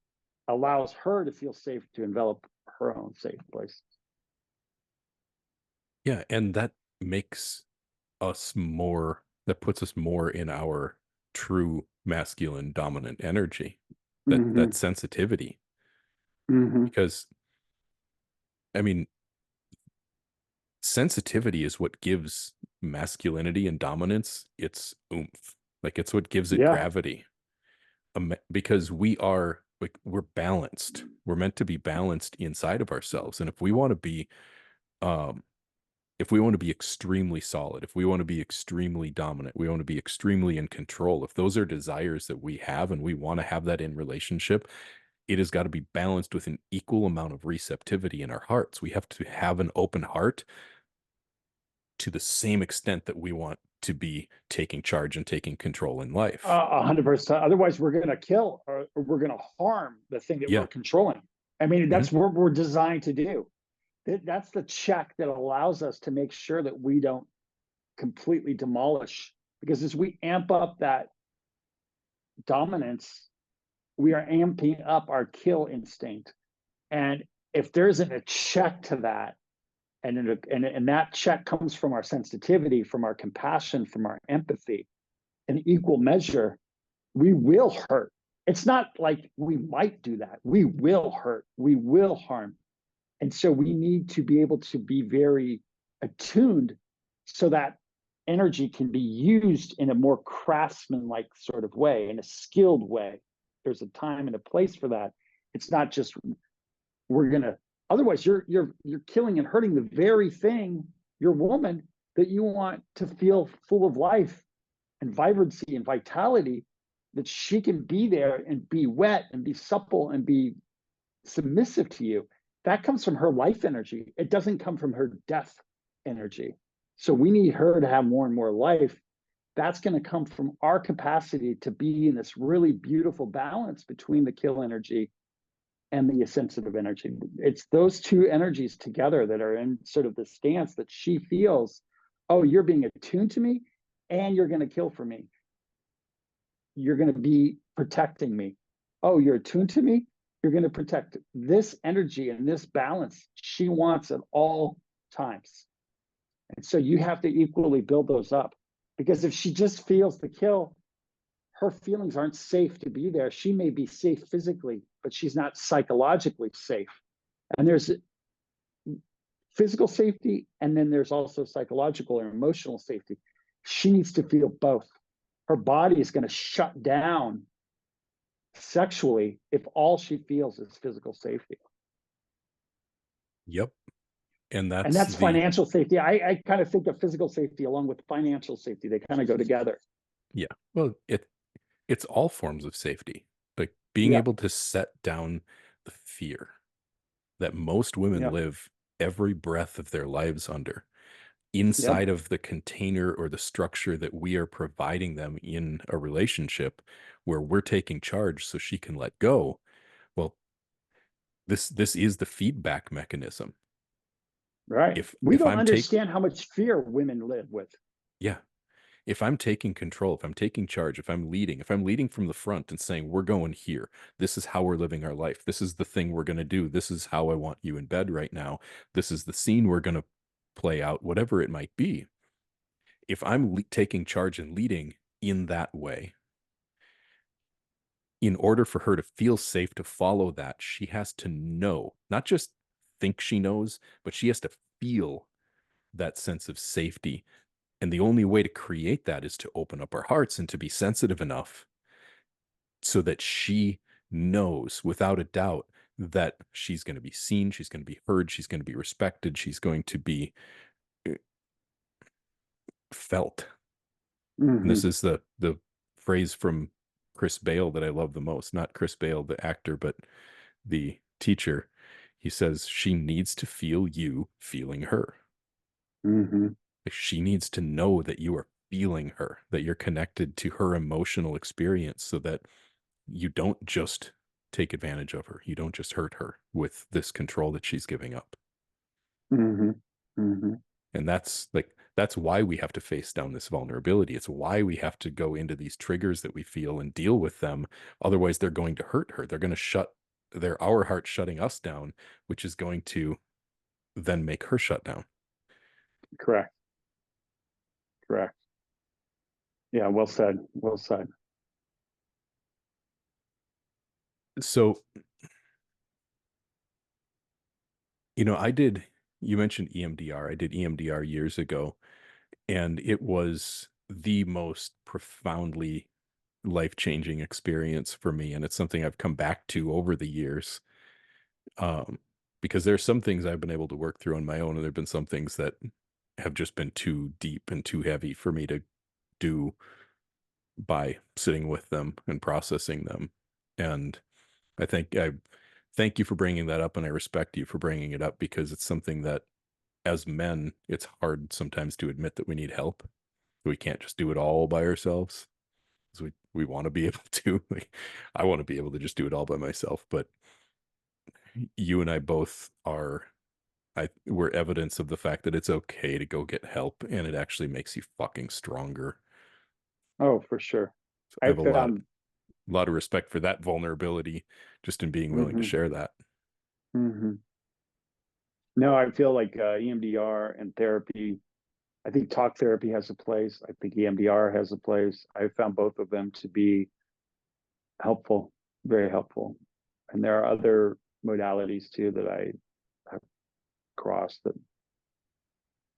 allows her to feel safe to envelop her own safe place. Yeah, and that makes that puts us more in our true masculine dominant energy, that Mm-hmm. sensitivity. Mm-hmm. Because I mean, sensitivity is what gives masculinity and dominance its oomph. Like it's what gives it Yeah. gravity. Because we are like we're balanced. We're meant to be balanced inside of ourselves. And um if we want to be extremely solid, if we want to be extremely dominant, we want to be extremely in control, if those are desires that we have and we want to have that in relationship, it has got to be balanced with an equal amount of receptivity in our hearts. We have to have an open heart to the same extent that we want to be taking charge and taking control in life. 100%. Otherwise, we're going to kill, or we're going to harm the thing that we're Yeah. controlling. I mean, Mhm. that's what we're designed to do. That's the check that allows us to make sure that we don't completely demolish. Because as we amp up that dominance, we are amping up our kill instinct. And if there isn't a check to that, and that check comes from our sensitivity, from our compassion, from our empathy, in equal measure, we will hurt. It's not like we might do that. We will hurt. We will harm. And so we need to be able to be very attuned so that energy can be used in a more craftsman-like sort of way, in a skilled way. There's a time and a place for that. It's not just we're gonna. Otherwise, you're killing and hurting the very thing, your woman, that you want to feel full of life and vibrancy and vitality, that she can be there and be wet and be supple and be submissive to you. That comes from her life energy. It doesn't come from her death energy. So we need her to have more and more life. That's going to come from our capacity to be in this really beautiful balance between the kill energy and the sensitive energy. It's those two energies together that are in sort of the stance that she feels, oh, you're being attuned to me and you're going to kill for me. You're going to be protecting me. Oh, you're attuned to me. You're going to protect this energy and this balance she wants at all times. And so you have to equally build those up, because if she just feels the kill, her feelings aren't safe to be there. She may be safe physically, but she's not psychologically safe. And there's physical safety, and then there's also psychological or emotional safety. She needs to feel both. Her body is going to shut down sexually if all she feels is physical safety. Yep. And And that's that's the financial safety. I kind of think of physical safety along with financial safety. They kind of go together. yeah. Well, it's all forms of safety. Like being Yeah. able to set down the fear that most women Yeah. live every breath of their lives under, Yep. inside of the container or the structure that we are providing them in a relationship where we're taking charge so she can let go. Well, this is the feedback mechanism. Right. If We if don't I'm take understand how much fear women live with. Yeah, if I'm taking control, if I'm taking charge, if I'm leading from the front and saying, we're going here, this is how we're living our life, this is the thing we're going to do, this is how I want you in bed right now, this is the scene we're going to play out, whatever it might be. If I'm taking charge and leading in that way, in order for her to feel safe to follow that, she has to know, not just think she knows, but she has to feel that sense of safety. And the only way to create that is to open up our hearts and to be sensitive enough so that she knows without a doubt that she's going to be seen, she's going to be heard, she's going to be respected, she's going to be uh, felt. And this Hmm. is the phrase from Chris Bale that I love the most, not Chris Bale the actor, but the teacher. He says she needs to feel you feeling her. Hmm. She needs to know that you are feeling her, that you're connected to her emotional experience so that you don't just take advantage of her. You don't just hurt her with this control that she's giving up. Hmm. Hmm. And that's why we have to face down this vulnerability. It's why we have to go into these triggers that we feel and deal with them. Otherwise, they're going to hurt her. They're going to they're our heart shutting us down, which is going to then make her shut down. Correct. Correct. Yeah. Well said. Well said. So, you mentioned EMDR. I did EMDR years ago, and it was the most profoundly life-changing experience for me. And it's something I've come back to over the years. Um, because there's some things I've been able to work through on my own, and there've been some things that have just been too deep and too heavy for me to do by sitting with them and processing them. And I thank you for bringing that up, and I respect you for bringing it up because it's something that as men, it's hard sometimes to admit that we need help. We can't just do it all by ourselves. So we want to be able to. Like, I want to be able to just do it all by myself, but you and I both are we're evidence of the fact that it's okay to go get help and it actually makes you fucking stronger. Oh, for sure. So I I have found. a lot of respect for that vulnerability just in being willing to Hmm. share that. Hmm. No, I feel like EMDR and therapy. I think talk therapy has a place. I think EMDR has a place. I found both of them to be helpful, very helpful. And there are other modalities too that I have crossed that.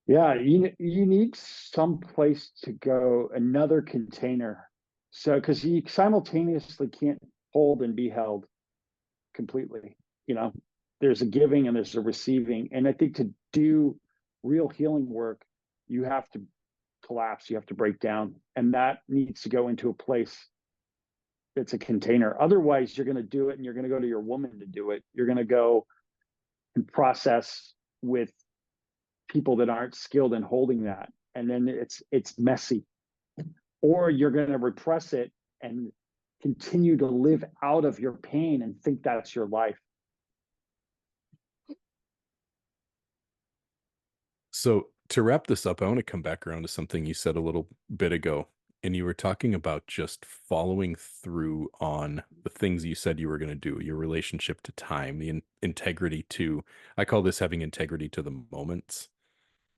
Yeah, you need some place to go, another container. So because you simultaneously can't hold and be held completely. You know, there's a giving and there's a receiving. And I think to do real healing work, you have to collapse, you have to break down. And that needs to go into a place that's a container. Otherwise, you're going to do it and you're going to go to your woman to do it. You're going to go and process with people that aren't skilled in holding that. And then it's messy. Or you're going to repress it and continue to live out of your pain and think that's your life. So to wrap this up, I want to come back around to something you said a little bit ago. And you were talking about just following through on the things you said you were going to do, your relationship to time, the integrity to, I call this having integrity to the moments,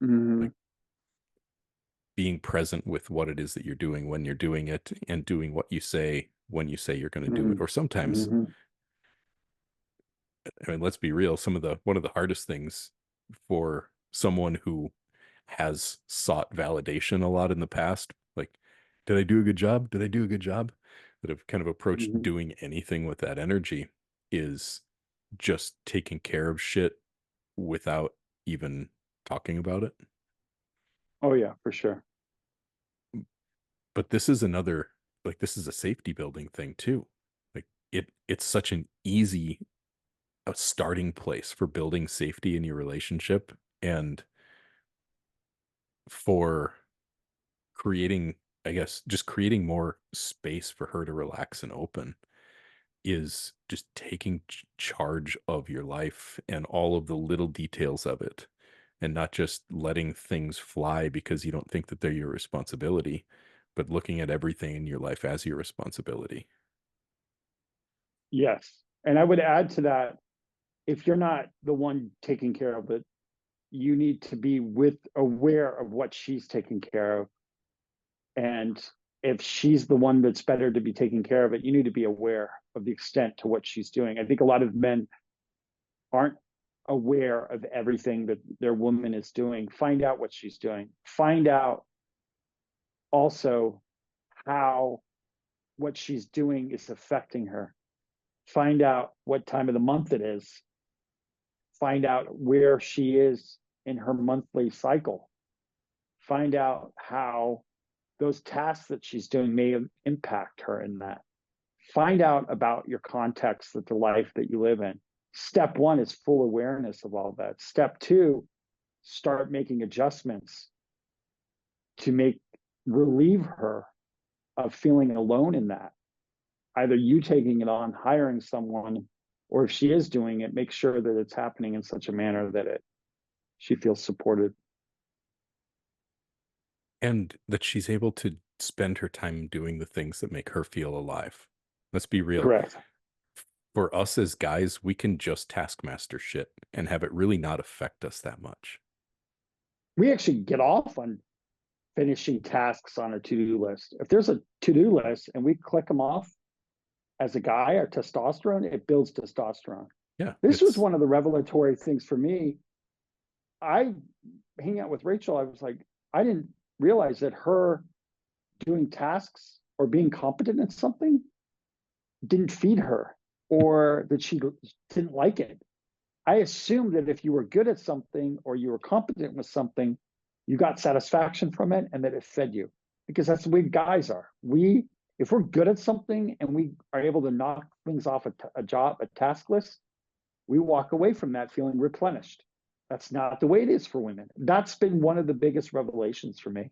Mm-hmm. like being present with what it is that you're doing when you're doing it and doing what you say when you say you're going to do it. Or sometimes, Mm-hmm. I mean, let's be real, one of the hardest things for someone who has sought validation a lot in the past, like, did I do a good job? Did I do a good job? That have kind of approached Mm-hmm. doing anything with that energy is just taking care of shit without even talking about it. Oh yeah, for sure. But this is a safety building thing too. Like it's such an easy a starting place for building safety in your relationship and for creating, I guess, just creating more space for her to relax and open is just taking charge of your life and all of the little details of it. and not just letting things fly because you don't think that they're your responsibility, but looking at everything in your life as your responsibility. Yes. And I would add to that, if you're not the one taking care of it, you need to be aware of what she's taking care of. And if she's the one that's better to be taking care of it, you need to be aware of the extent to what she's doing. I think a lot of men aren't aware of everything that their woman is doing. Find out what she's doing. Find out also how what she's doing is affecting her. Find out what time of the month it is. Find out where she is in her monthly cycle. Find out how those tasks that she's doing may impact her in that. Find out about your context of the life that you live in. Step one is full awareness of all that. Step two, start making adjustments to relieve her of feeling alone in that. Either you taking it on, hiring someone, or if she is doing it, make sure that it's happening in such a manner that she feels supported. And that she's able to spend her time doing the things that make her feel alive. Let's be real. Correct. For us as guys, we can just taskmaster shit and have it really not affect us that much. We actually get off on finishing tasks on a to-do list. If there's a to-do list and we click them off as a guy, our testosterone, it builds testosterone. Yeah. This was one of the revelatory things for me. I hang out with Rachel. I was like, I didn't realize that her doing tasks or being competent at something didn't feed her, or that she didn't like it. I assumed that if you were good at something or you were competent with something, you got satisfaction from it and that it fed you, because that's the way guys are. If we're good at something and we are able to knock things off a task list, we walk away from that feeling replenished. That's not the way it is for women. That's been one of the biggest revelations for me.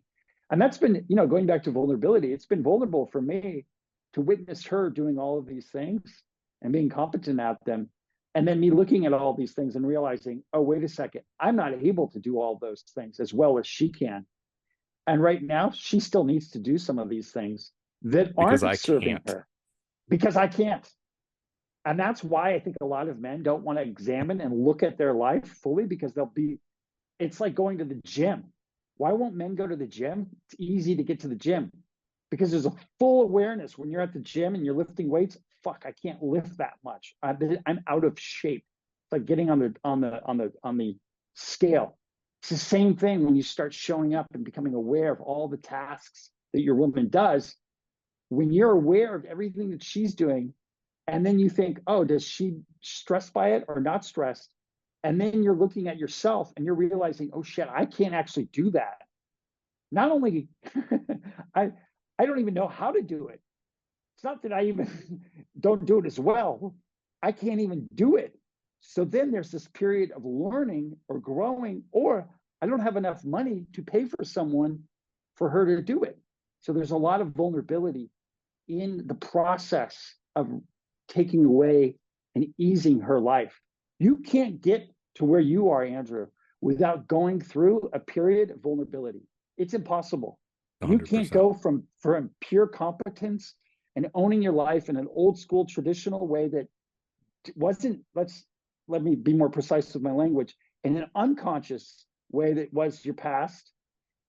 And that's been, going back to vulnerability, it's been vulnerable for me to witness her doing all of these things and being competent at them. And then me looking at all these things and realizing, oh, wait a second, I'm not able to do all those things as well as she can. And right now, she still needs to do some of these things that Because aren't I serving can't. her, because I can't. And that's why I think a lot of men don't want to examine and look at their life fully, because it's like going to the gym. Why won't men go to the gym? It's easy to get to the gym because there's a full awareness when you're at the gym and you're lifting weights. Fuck, I can't lift that much. I'm out of shape. It's like getting on the scale. It's the same thing when you start showing up and becoming aware of all the tasks that your woman does. When you're aware of everything that she's doing, and then you think, oh, does she stressed by it or not stressed? And then you're looking at yourself and you're realizing, oh shit, I can't actually do that. Not only I don't even know how to do it. It's not that I even don't do it as well. I can't even do it. So then there's this period of learning or growing, or I don't have enough money to pay for someone for her to do it. So there's a lot of vulnerability in the process of taking away and easing her life. You can't get to where you are, Andrew, without going through a period of vulnerability. It's impossible. You can't 100%. go from pure competence and owning your life in an old school traditional way that wasn't, let me be more precise with my language, in an unconscious way that was your past,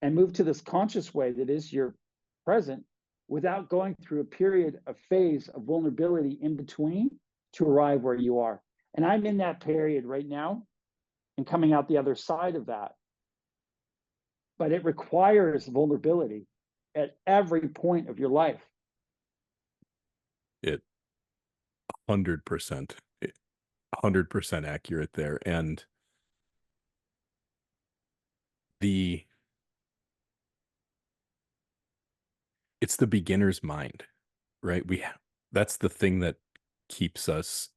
and move to this conscious way that is your present, without going through a period, a phase of vulnerability in between to arrive where you are. And I'm in that period right now and coming out the other side of that. But it requires vulnerability at every point of your life. It 100%, 100% accurate there. And the it's the beginner's mind, right? That's the thing that keeps us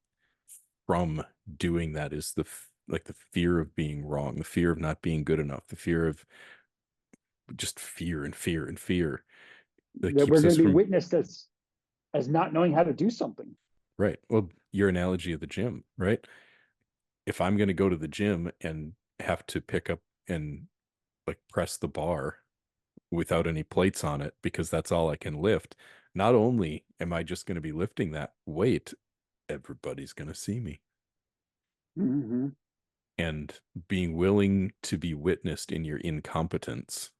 from doing that, is like the fear of being wrong, the fear of not being good enough, the fear of just fear and fear and fear that That we're keeps going us to be from. witnessed as not knowing how to do something. Right. Well, your analogy of the gym, right? If I'm going to go to the gym and have to pick up and like press the bar without any plates on it because that's all I can lift, not only am I just going to be lifting that weight, everybody's going to see me. Hmm. And being willing to be witnessed in your incompetence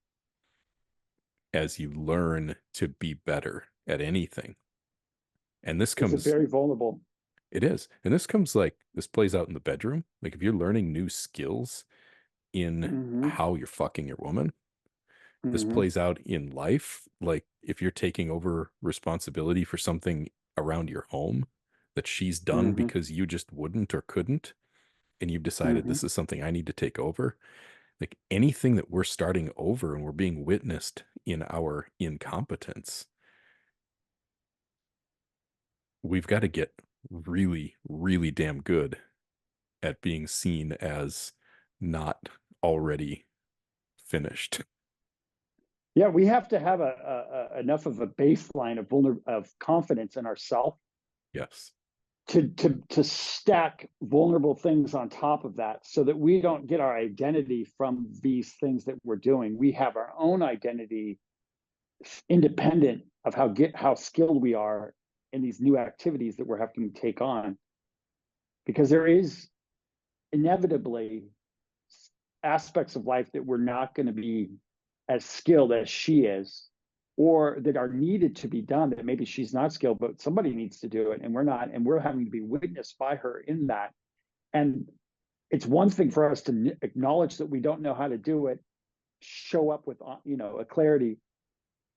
as you learn to be better at anything. And this Is it comes, very vulnerable? it is. And this comes like, this plays out in the bedroom. Like if you're learning new skills in Hmm. how you're fucking your woman, this Hmm. plays out in life. Like if you're taking over responsibility for something around your home that she's done Hmm. because you just wouldn't or couldn't, and you've decided Hmm. this is something I need to take over, like anything that we're starting over and we're being witnessed in our incompetence, we've got to get really, really damn good at being seen as not already finished. Yeah, we have to have enough of a baseline of of confidence in ourselves Yes. to stack vulnerable things on top of that so that we don't get our identity from these things that we're doing. We have our own identity independent of how skilled we are in these new activities that we're having to take on, because there is inevitably aspects of life that we're not going to be as skilled as she is, or that are needed to be done that maybe she's not skilled, but somebody needs to do it and we're not, and we're having to be witnessed by her in that. And it's one thing for us to acknowledge that we don't know how to do it, show up with a clarity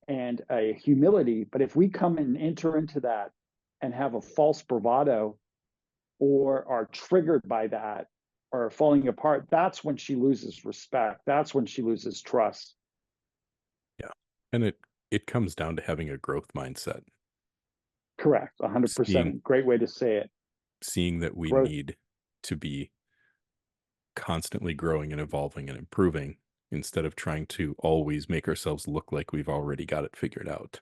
and a humility. But if we come and enter into that and have a false bravado, or are triggered by that, or are falling apart, that's when she loses respect. That's when she loses trust. Yeah. And it comes down to having a growth mindset. Correct. Seeing 100%. Great way to say it. seeing that we Growth. need to be constantly growing and evolving and improving instead of trying to always make ourselves look like we've already got it figured out.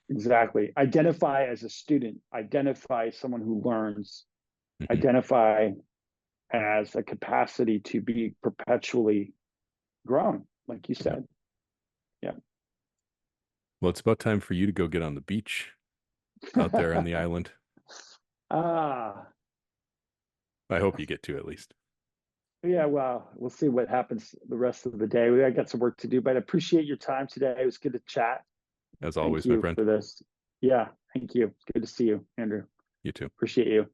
Exactly. Identify as a student, identify as someone who learns, Mhm. identify as a capacity to be perpetually grown, like you Yeah. said. Yeah. Well, it's about time for you to go get on the beach out there on the island. Ah, I hope you get to at least. yeah. Well, we'll see what happens the rest of the day. I got some work to do, but I appreciate your time today. It was good to chat. As Thank always, my you friend. for this. Yeah. Thank you. Good to see you, Andrew. You too. Appreciate you.